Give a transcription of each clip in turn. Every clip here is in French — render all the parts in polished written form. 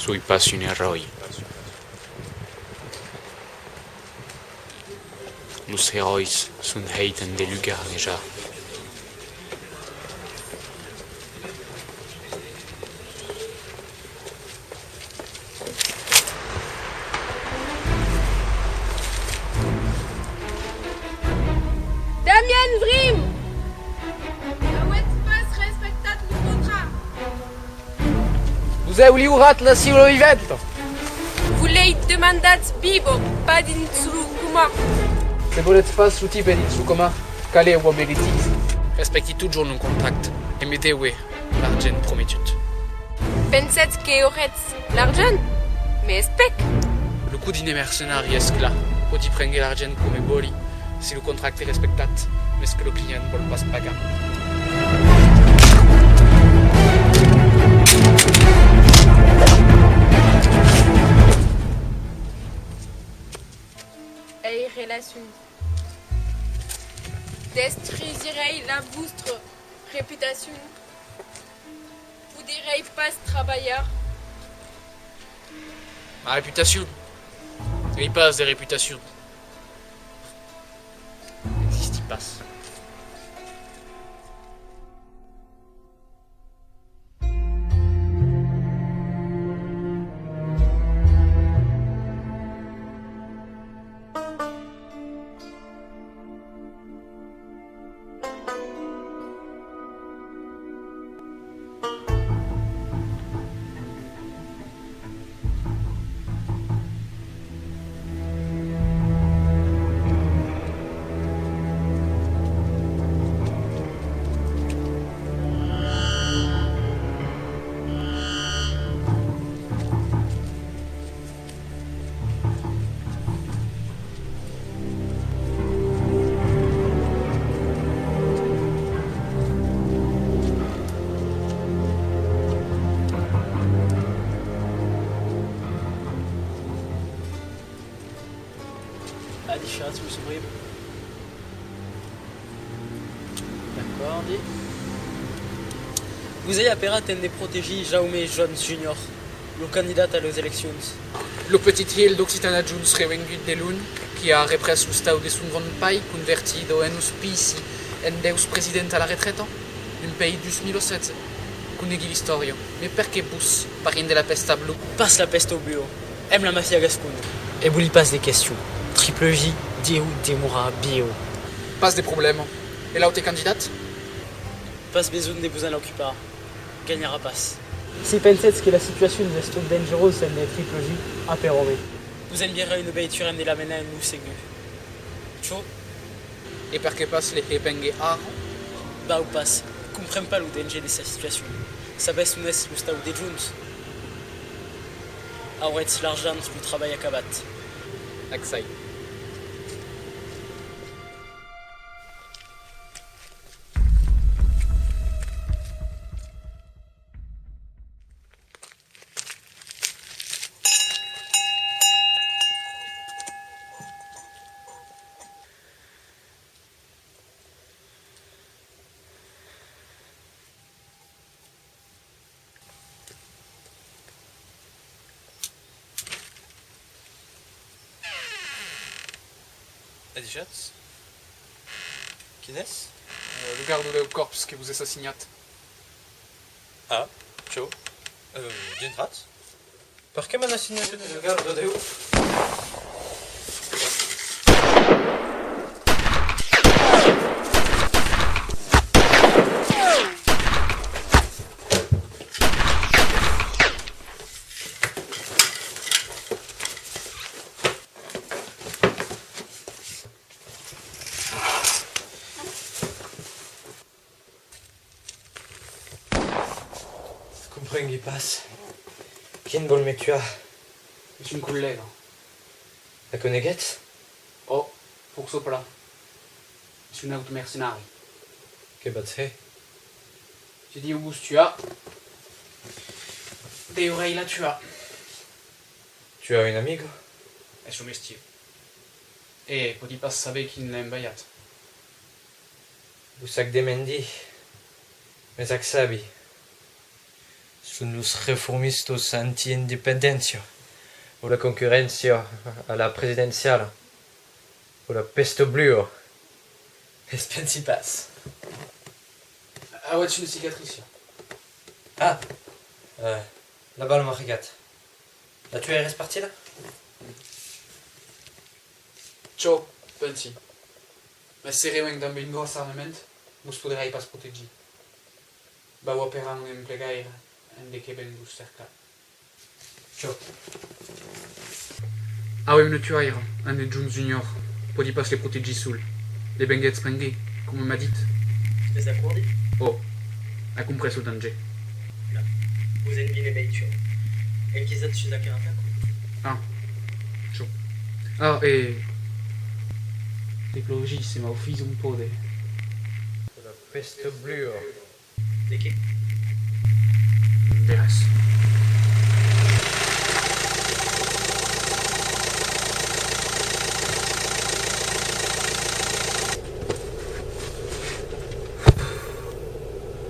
Soy pas un héroe. Los herois sunt heiten de lugar déjà. Damien Vrim! Nawet pas respectat le contrat. Vous avez urat la silo vivente. Vulei demandat bibo, pas din kuma. Se volete pas suti per il sucoma, cale o meritis. Respecti toujours nos contractes. Et mettez-we l'argent prometut. Penset que auretz l'argent? Mais spec. Le coup dine mercenari escla. Poti prendre l'argent come boli. Si le contract est respectat, mais ce que le client ne veut pas se pagar. Ei relation. Destruirei la vostre réputation. Vous direz pas travailleur. Ma réputation. Il passe des réputations. Existe, il passe. D'accord, dit. Vous avez appelé de protéger Jaume Jones Junior, le candidat à les élections. Le petit île d'Occitana Jones revengut de l'un, qui a reprès l'ustau de son grand pai, convertido en auspici en deus president à la retraite, un pays dus 1700. Conegui l'histoire, mais perché bus, parient de la peste à bleu. Passe la peste au bureau, aime la mafia gasconne. Et vous lui passe des questions. Triple J, Dieu, Demoura, Bio. Passe des problèmes. Et là où t'es candidate? Passe besoin des bousins l'occupar. Gagnera passe. Si pensez que la situation est trop dangereuse, celle des triple J, apérové. Vous enverrez une beiture de la mena en nous ségu. Chaud? Et perché passe les épingues à? Bah ou passe. Comprends pas le danger de sa situation. Ça baisse une est le stau des Jones. Auretz l'argent du travail à Kabat. Axaï. Adijats? Quines? Le garde de corps que vous assassinat. Ah, ciao. D'entrat? Perché m'han assignat el gardo Déu? Comprengui pas. Qui vol me tuer? C'est une collègue. La coneguette? Oh, pour sopra. C'est une autre mercenari. Que bat-ce? J'ai dit où tu as. Des oreilles là tu as. Tu as un amigo? È suo mestiere. E poti pas saber qui l'a embaiat. Vous sac de mendi. Mais sac sabi. Son los reformistas anti-independencia, o la concurrencia a la presidencial, o la peste bleue. Expensipas. Ah ouais, tu une cicatrice. Ah, la balle m'a regardé. La tueur est parti là? Ciao, pensi. Ma se reuem també un gros armament, vos podrei pas protegir. Vau operar un emplegaire en de que ben vos cercar. Ciao. Ah ouais, une tuaire, un de June Junior, podi pas les protegir sul. Les benguets prengués, comme m'a dit. Les accordi? Oh, a compresso danger. Vous êtes bien beiture. Et qui êtes chez la caractère? Ah, ciao. Ah, et... Tecnologie, c'est ma office un po' de... La peste bleue. De qui? Veras.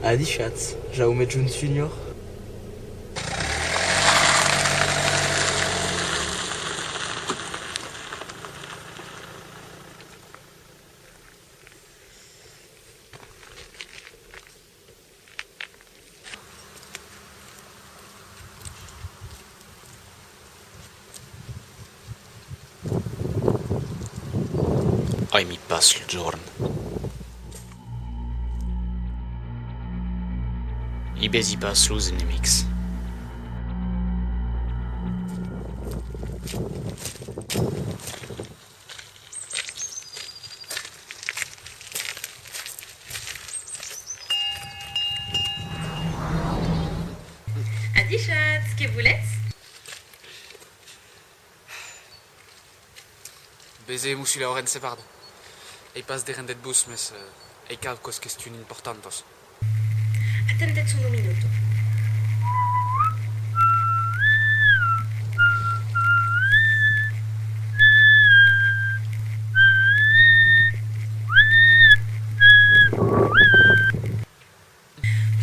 Adi Schatz, Jaume Jones Junior. Ai mi passa il giorno. I besi pass los enemics. Adi Schatz, que voulez? Beze musi la oren separd. Ei pas de rendet bus, mes... ei cal cos question importantos. Attendet un minuto.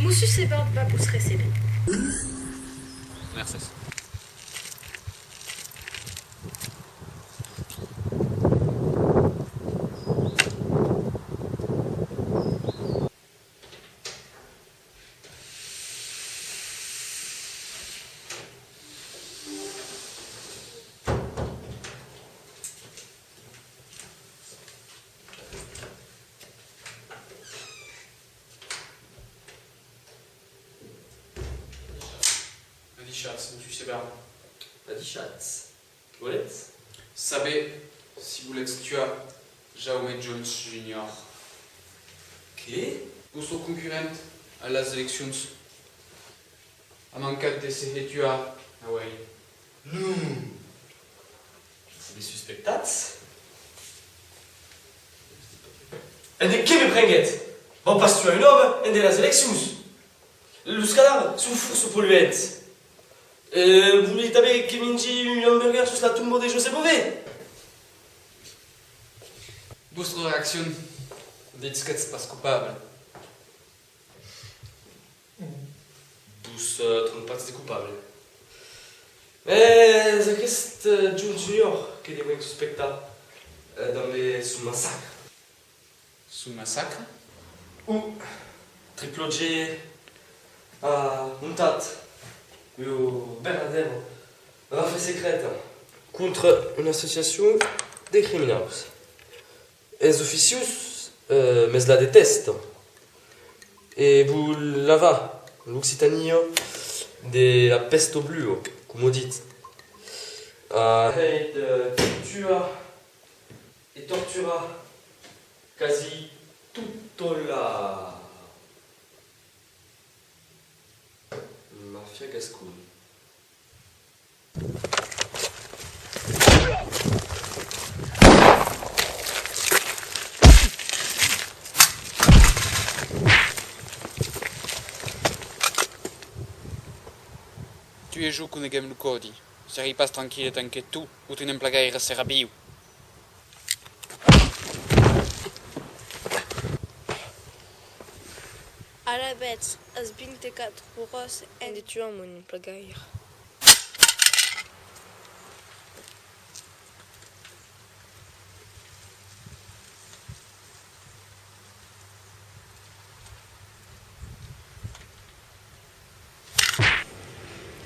Monsieur Sebord va vous receber. Merci. Adi Schatz, monsieur Sebard. Adi Schatz. Voulez? Savez, si vous l'êtes tué, Jaume Jones Junior. Qui? Vostro concurrent a las eleccions. A mancat de se tuar, ah ouais. Non. Les suspectats? En de qui me prenget? On passe tu à un homme en de las elections. Los cadavres sont force polluants. Vous voulez taper que mingi un hamburger sur la tombe de José Bové? Vostra réaction, dites que c'est pas coupable. Vous trompez pas de coupable. Mais c'est aquest John Junior qui devait être suspecté dans son massacre. Sous massacre? Ou Triple J a montat o verdadeiro rafle secrète contre une association de criminels. Les officiers, mais la détestent. Et vous l'avez, l'Occitanie de la peste bleue, comme on dit. Il tua et tortura quasi toute la mafia gasconne. Tu es giù con gem lucodi. Seri pas tranquille tant que tu, ou tu n'implagaire sera bio. Alabeț, îți bintecat huros en de tuam un plăgair.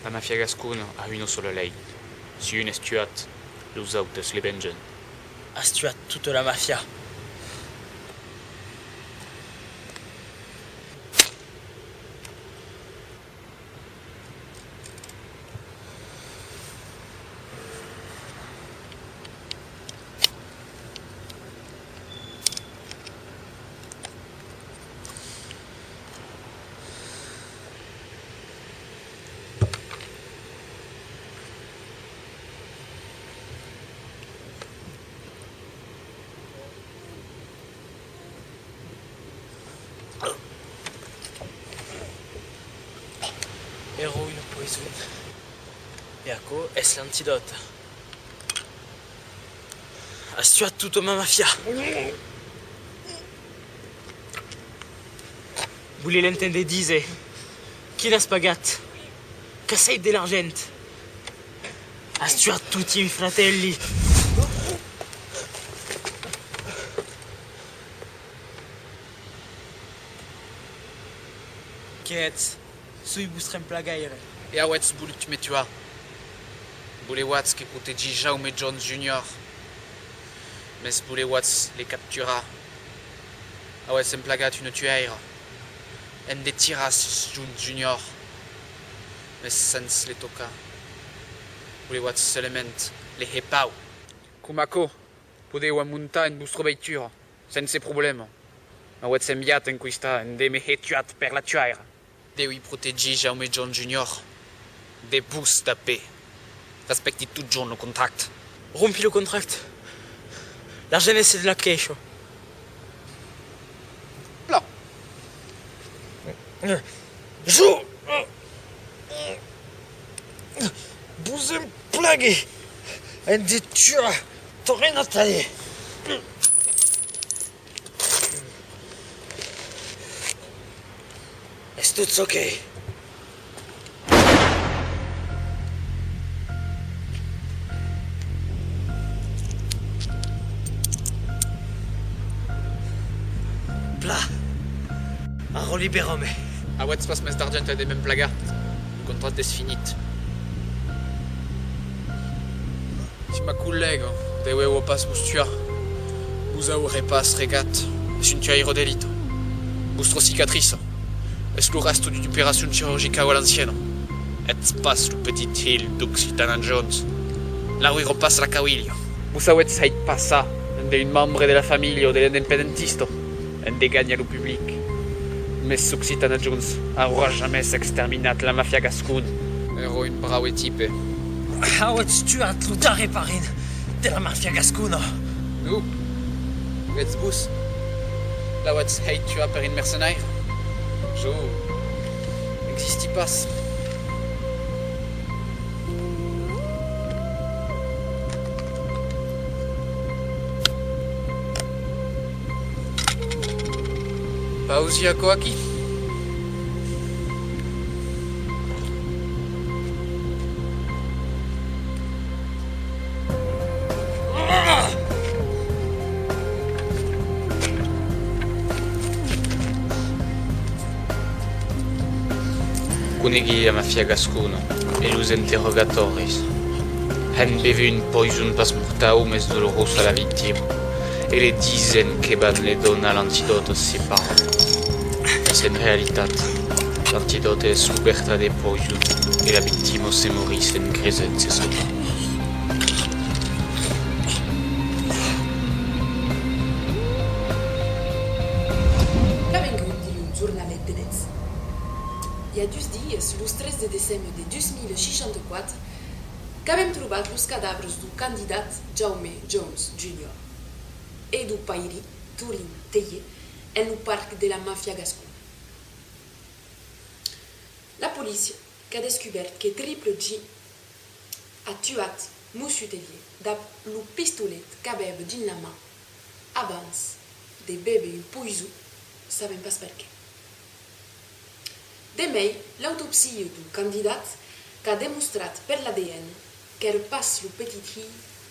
La mafia gascone a une sola lei. Si une est tuat, los autres les vengen. Has tuat toute la mafia. Heroïne poison. Et à quoi est-ce l'antidote? Has tuat toute ma mafia. Voulez l'entende dise? Chi la spagat? Che sei dell'argent? Has tuat tutti i fratelli. Quiet. Sui bustrem plagaire. Et a wets boulut tu me tua. Boule Watts qui protégit Jaume Jones Jr. Mais Boule Watts les captura. A wets en plagat une tuaire. En des tiras Jones Jr. Mais sans les toca. Boule Watts seulement les hepau. Kumako, podeu amunta en vostra veitura, sense problema. A wets enviat en quista en de me hetuat per la tuaire. Deui protegir Jaume John Jr. Des bous tapés. Respectez toujours nos contrats. Rompi le contract. La jeunesse de la cache. Là. Jou. Bouzem plague. En de tua. Torre Nathalie. Est tout ok? Pla. Arro liberome. A wets pas mes d'argent des mêmes plagas. Le contrat est fini. Si ma collègue, de huevo pas bustua. Busa repas regat. Es un tuairo delito. Bustro cicatrice. Es le reste d'une opération chirurgicale à l'ancienne. Et passe le petit hill d'Occitana Jones. La rue repasse la Cahuilio. Busawet sait pas ça. De un membre de la famille ou de l'indépendentiste. En dégagne le public. Mais Occitana Jones aura jamais exterminé la mafia gascone. Héroïne brave type. How it's tuat l'utare parin de la mafia gascona. Nous, let's bus. La what's hate tu as per une mercenaire. Jo, n'existe pas. Pausia Koaki. Coneghi la mafia gascona e los interrogatoris. Han bevu un poison pas mortau mes dolorosa la victime. E le dizen che ban le dona l'antidote separa. Mas en realitat, l'antidote es libertà de poison e la victime se moris en cresenze sopra. Qu'avem dit un journalet de net. Il y a 2 dies, le 13 de décembre de 2064, qu'avem trobat los cadavres du candidat Jaume Jones Jr. et du pairi Turin Teye en le parc de la mafia gascone. La police a descobert que Triple G a tuat Monsieur Tellier d'ab le pistolet qu'aveva dins la main abans de beure un poison, savem pas per què. Demei, l'autopsie du candidat qu'a demostrat per l'ADN qu'era pas le petit fill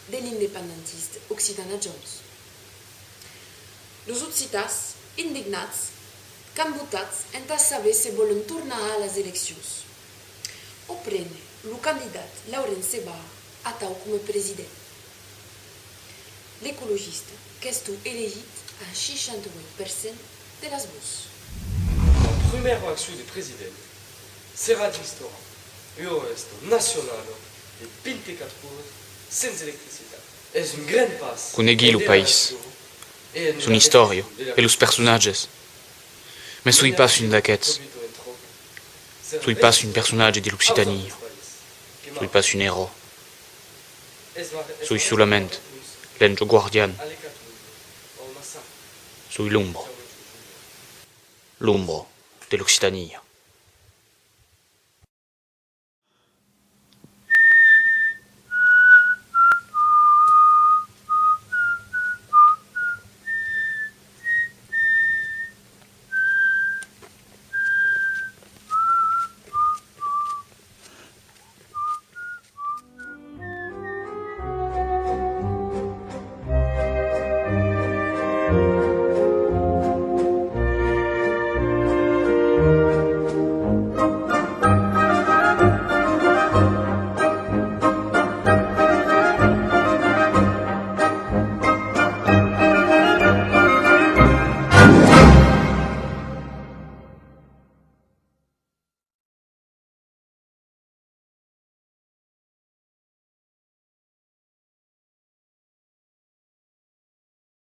de l'independentiste Occitana Jones. Los occitats, indignats, qu'han votat en saber si volen tornar a les eleccions. O prene el candidat Laurent Seba atau com a president. L'ecologista que est élegit à 68% de les voix. La première action du président sera d'instaurer un oeste national de 24 heures sans électricité. És un gran pas. Conegui lo país, son història e los personatges. Mais sui pas un d'aquests. Sui pas un personatge de l'Occitania. Sui pas un héros. Sui solament l'ange guardian. Sui l'ombra. L'ombra de l'Occitania.